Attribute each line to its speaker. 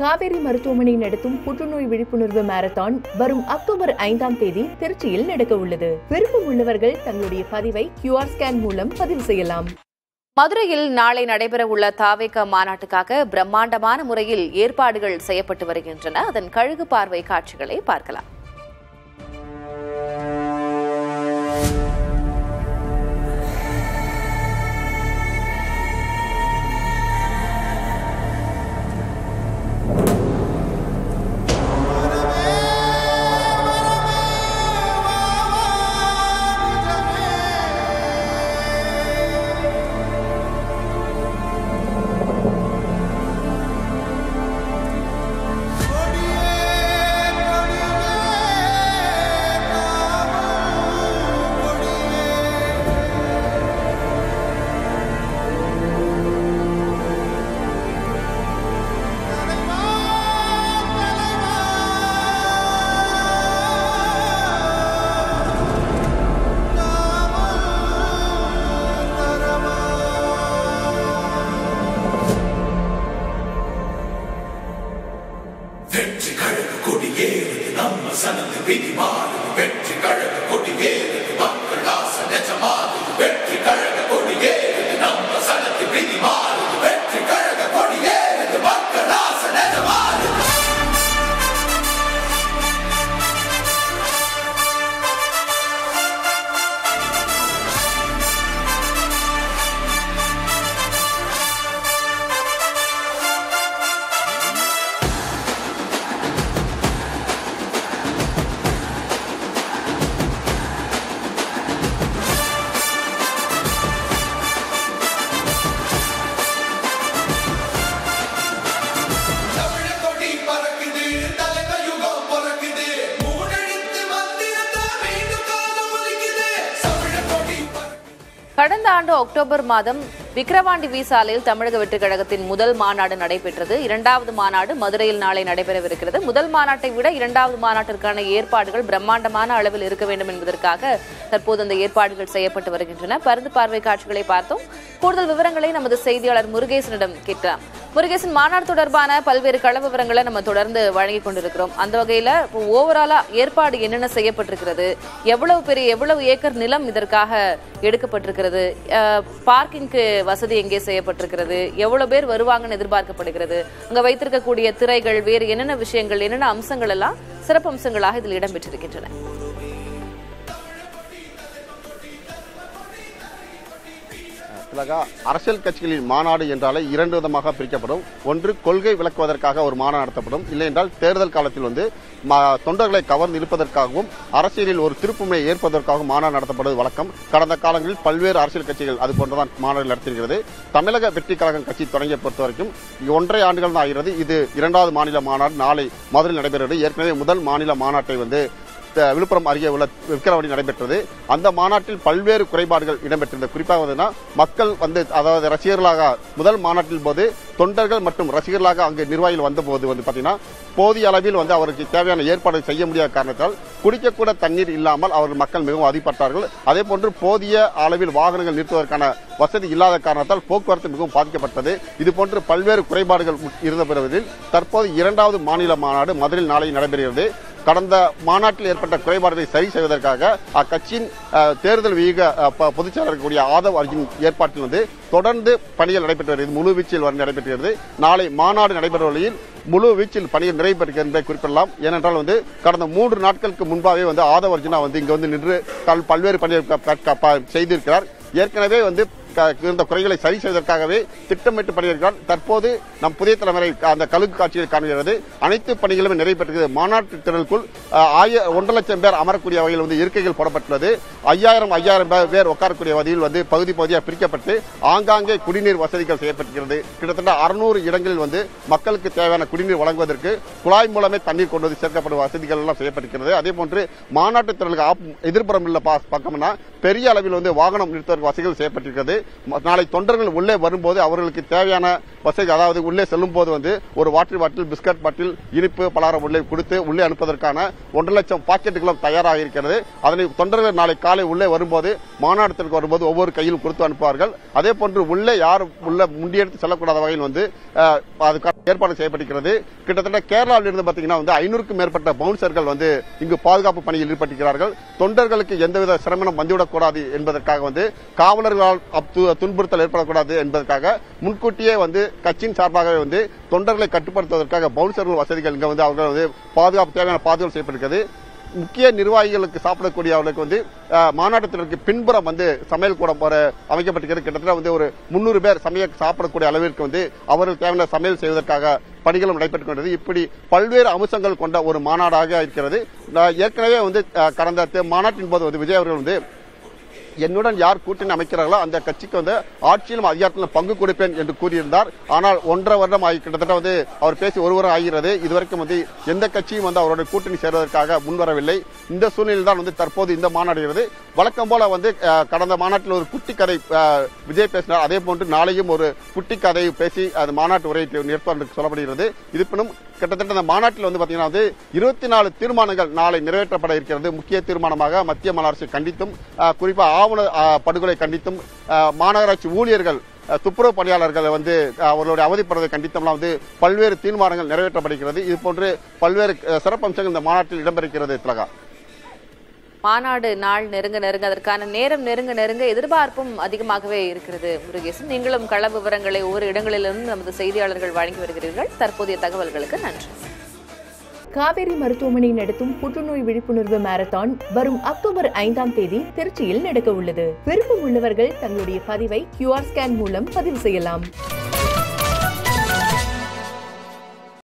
Speaker 1: காவேரி மருத்துவமனை நடத்தும் புற்றுநோய் விழிப்புணர்வு மாரத்தான் வரும் அக்டோபர் 5ஆம் தேதி திருச்சியில் நடக்க உள்ளது. விருப்பம் உள்ளவர்கள் தங்களுடைய பதிவை QR ஸ்கேன் மூலம் பதிவு செய்யலாம்.
Speaker 2: மதுரையில் நாளை நடைபெறவுள்ள தாவேக மாநாட்டுக்காக பிரம்மாண்டமான முறையில் ஏற்பாடுகள் செய்யப்பட்டு வருகின்றன. அதன் கழுகு பார்வை காட்சிகளை பார்க்கலாம். கடந்த ஆண்டு அக்டோபர் மாதம் விக்கிரவாண்டி சாலையில் தமிழக வெற்றிக் கழகத்தின் முதல் மாநாடு நடைபெற்றது. இரண்டாவது மாநாடு மதுரையில் நாளை நடைபெறவிருக்கிறது. முதல் மாநாட்டை விட இரண்டாவது மாநாட்டிற்கான ஏற்பாடுகள் பிரம்மாண்டமான அளவில் இருக்க வேண்டும் என்பதற்காக தற்போது அந்த ஏற்பாடுகள் செய்யப்பட்டு வருகின்றன. பருந்து பார்வை காட்சிகளை பார்த்தோம். கூடுதல் விவரங்களை நமது செய்தியாளர் முருகேசனிடம் கேட்கலாம். முருகேசன், மாநாடு தொடர்பான பல்வேறு கள விவரங்களை நம்ம தொடர்ந்து வழங்கிக் கொண்டிருக்கிறோம். அந்த வகையில ஓவராலா ஏற்பாடு என்னென்ன செய்யப்பட்டிருக்கிறது, எவ்வளவு ஏக்கர் நிலம் இதற்காக எடுக்கப்பட்டிருக்கிறது, பார்க்கிங்க்கு வசதி எங்கே செய்யப்பட்டிருக்கிறது, எவ்வளவு பேர் வருவாங்கன்னு எதிர்பார்க்கப்படுகிறது, அங்க வைத்திருக்கக்கூடிய திரைகள், வேறு என்னென்ன விஷயங்கள், என்னென்ன அம்சங்கள் எல்லாம் சிறப்பு அம்சங்களாக இதில் இடம்பெற்றிருக்கின்றன?
Speaker 3: அரசியல் கட்சிகளின் மாநாடு என்றாலே இரண்டு விதமாக பிரிக்கப்படும். ஒன்று, கொள்கை விளக்குவதற்காக ஒரு மாநாடு நடத்தப்படும். இல்லை என்றால் தேர்தல் காலத்தில் தொண்டர்களை கவர்ந்து இருப்பதற்காகவும் அரசியலில் ஒரு திருப்புமுனை ஏற்பதற்காகவும் மாநாடு நடத்தப்படுவது வழக்கம். கடந்த காலங்களில் பல்வேறு அரசியல் கட்சிகள் அது போன்றதான் மாநாடு நடத்தியிருக்கிறது. தமிழக வெற்றிக் கழகம் கட்சி தொடங்கிய பொறுத்த வரைக்கும் 1.5 ஆண்டுகள் தான் ஆகிறது. இது இரண்டாவது மாநில மாநாடு நாளை மதுரையில் நடைபெறுகிறது. ஏற்கனவே முதல் மாநில மாநாட்டை விழுப்புரம் அருகே உள்ள விக்கிரவாண்டி நடைபெற்றது. அந்த மாநாட்டில் பல்வேறு குறைபாடுகள் இடம்பெற்றிருந்தது. குறிப்பாக மக்கள் அதாவது ரசிகர்களாக முதல் மாநாட்டில் போது தொண்டர்கள் மற்றும் ரசிகர்களாக அங்கு நிர்வாகிகள் வந்தபோது பாத்தீங்கன்னா போதிய அளவில் அவருக்கு தேவையான ஏற்பாடு செய்ய முடியாத காரணத்தால் குடிக்கக்கூட தண்ணீர் இல்லாமல் அவர்கள் மக்கள் மிகவும் அவதிப்பட்டார்கள். அதே போன்று போதிய அளவில் வாகனங்கள் நிறுத்துவதற்கான வசதி இல்லாத காரணத்தால் போக்குவரத்து மிகவும் பாதிக்கப்பட்டது. இதுபோன்று பல்வேறு குறைபாடுகள் இருந்த பிறகு தற்போது இரண்டாவது மாநில மாநாடு மதுரையில் நாளை நடைபெறுகிறது. கடந்த மாநாட்டில் ஏற்பட்ட குறைபாடுகளை சரி செய்வதற்காக அக்கட்சியின் தேர்தல் வியூக பொதுச் செயலாளர் ஆதவ் அர்ஜுன் ஏற்பாட்டில் தொடர்ந்து பணிகள் நடைபெற்று வருகிறது. முழு வீச்சில் நடைபெற்றது. நாளை மாநாடு நடைபெறும் வழியில் முழு வீச்சில் பணிகள் நிறைவேற்று என்பதை குறிப்பிடலாம். ஏனென்றால் கடந்த 3 நாட்களுக்கு முன்பாகவே ஆதவ் அர்ஜுனா இங்கு நின்று பல்வேறு பணிகள் செய்திருக்கிறார். ஏற்கனவே இருந்த குறைகளை சரி செய்வதற்காகவே திட்டமிட்டு பணியிருக்கிறார். தற்போது நம் புதிய தலைமுறை அந்த கழுகு காட்சியை காண்கிறது. அனைத்து பணிகளும் நிறைவேற்றுகிறது. மாநாட்டு திறனுக்குள் 1.5 லட்சம் பேர் அமரக்கூடிய வகையில் இருக்கைகள் போடப்பட்டுள்ளது. 5000 பேர் உட்காரக்கூடிய வகையில் பகுதி பகுதியாக பிரிக்கப்பட்டு ஆங்காங்கே குடிநீர் வசதிகள் செய்யப்பட்டிருக்கிறது. கிட்டத்தட்ட 600 இடங்களில் மக்களுக்கு தேவையான குடிநீர் வழங்குவதற்கு குழாய் மூலமே தண்ணீர் கொண்டு சேர்க்கப்படும் வசதிகள் எல்லாம் செய்யப்பட்டிருக்கிறது. அதேபோன்று மாநாட்டு திறனுக்கு எதிர்ப்புறம் உள்ள பக்கம்னா பெரிய அளவில் வாகனம் நிறுத்துவதற்கு வசதிகள் செய்யப்பட்டிருக்கிறது. நாளை தொண்டர்கள் உள்ளே வரும்போது அவர்களுக்கு தேவையான வசதி, அதாவது உள்ளே செல்லும் போது ஒரு வாட்டர் பாட்டில், பிஸ்கட் பாட்டில், இனிப்பு பலகாரம் உள்ளே கொடுத்து உள்ளே அனுப்பதற்கான 1 லட்சம் பாக்கெட்டுகளும் தயாராக இருக்கிறது. அதனை தொண்டர்கள் நாளை காலை உள்ளே வரும்போது மாநாட்டத்திற்கு வரும்போது ஒவ்வொரு கையில் கொடுத்து அனுப்புவார்கள். அதே போன்று உள்ளே யாரும் உள்ள முண்டியெடுத்து செல்லக்கூடாத வகையில் ஏற்பாடு செய்யப்பட்டிருக்கிறது. கிட்டத்தட்ட கேரளாவில் இருந்து பாத்தீங்கன்னா 500க்கும் மேற்பட்ட பவுன்சர்கள் இங்கு பாதுகாப்பு பணியில் ஈடுபட்டிருக்கிறார்கள். தொண்டர்களுக்கு எந்தவித சிரமம் வந்துவிடக்கூடாது என்பதற்காக காவலர்களால் துன்புறுத்தல் ஏற்படக்கூடாது என்பதற்காக முன்கூட்டியே கட்சியின் சார்பாக தொண்டர்களை கட்டுப்படுத்துவதற்காக பவுன்சர்கள் வசதிகள் இங்க அவர்கள் பாதுகாப்பு தேவையான பாதுகாப்பு செய்யப்பட்டிருக்கிறது. முக்கிய நிர்வாகிகளுக்கு சாப்பிடக்கூடியவர்களுக்கு மாநாட்டத்திற்கு பின்புறம் சமையல் கூட அமைக்கப்பட்டிருக்கிறது. கிட்டத்தட்ட ஒரு 300 பேர் சாப்பிடக்கூடிய அளவிற்கு அவர்கள் தேவையான சமையல் செய்வதற்காக பணிகளும் நடைபெற்றுக் கொண்டது. இப்படி பல்வேறு அம்சங்கள் கொண்ட ஒரு மாநாடாக இருக்கிறது. ஏற்கனவே கடந்த மாநாட்டின் போது விஜய் அவர்கள் என்னுடன் யார் கூட்டணி அமைக்கிறார்களோ அந்த கட்சிக்கு ஆட்சியிலும் அதிகாரத்திலும் பங்கு கொடுப்பேன் என்று கூறியிருந்தார். ஆனால் 1.5 வருடம் கிட்டத்தட்ட அவர் பேசி 1 வருடம் ஆகிறது. இதுவரைக்கும் எந்த கட்சியும் அவருடைய கூட்டணி சேர்வதற்காக முன்வரவில்லை. இந்த சூழ்நிலையில் தான் தற்போது இந்த மாநாடு. வழக்கம் போல கடந்த மாநாட்டில் ஒரு குட்டி கதை விஜய் பேசினார். அதே போன்று நாளையும் ஒரு குட்டி கதையை பேசி அந்த மாநாட்டு உரையை நிறுத்துவார் என்று சொல்லப்படுகிறது. இருப்பினும் கிட்டத்தட்ட இந்த மாநாட்டில் பாத்தீங்கன்னா 24 தீர்மானங்கள் நாளை நிறைவேற்றப்பட இருக்கிறது. முக்கிய தீர்மானமாக மத்திய மாநில அரசு கண்டித்தும், குறிப்பாக ஆவண படுகொலை கண்டித்தும், மாநகராட்சி ஊழியர்கள் துப்புரவு பணியாளர்கள் அவர்களுடைய அவதிப்படுவதை கண்டித்தும் பல்வேறு தீர்மானங்கள் நிறைவேற்றப்படுகிறது. இதுபோன்று பல்வேறு சிறப்பம்சங்கள் இந்த மாநாட்டில் இடம்பெறுகிறது. திலகா,
Speaker 2: மாநாடு நாள் நெருங்க அதற்கான நேரம் நெருங்க எதிர்பார்ப்பும் அதிகமாகவே இருக்கிறது. முருகேசன், நீங்களும் கள விவரங்களை ஒவ்வொரு இடங்களிலிருந்து நமது செய்தியாளர்கள் வழங்கி வருகிறீர்கள். தற்போதைய தகவல்களுக்கு நன்றி.
Speaker 1: காவேரி மருத்துவமனை நடத்தும் புற்றுநோய் விழிப்புணர்வு மாரத்தான் வரும் அக்டோபர் 5ஆம் தேதி திருச்சியில் நடக்க உள்ளது. விருப்பம் உள்ளவர்கள் தங்களுடைய பதிவை QR ஸ்கேன் மூலம் பதிவு செய்யலாம்.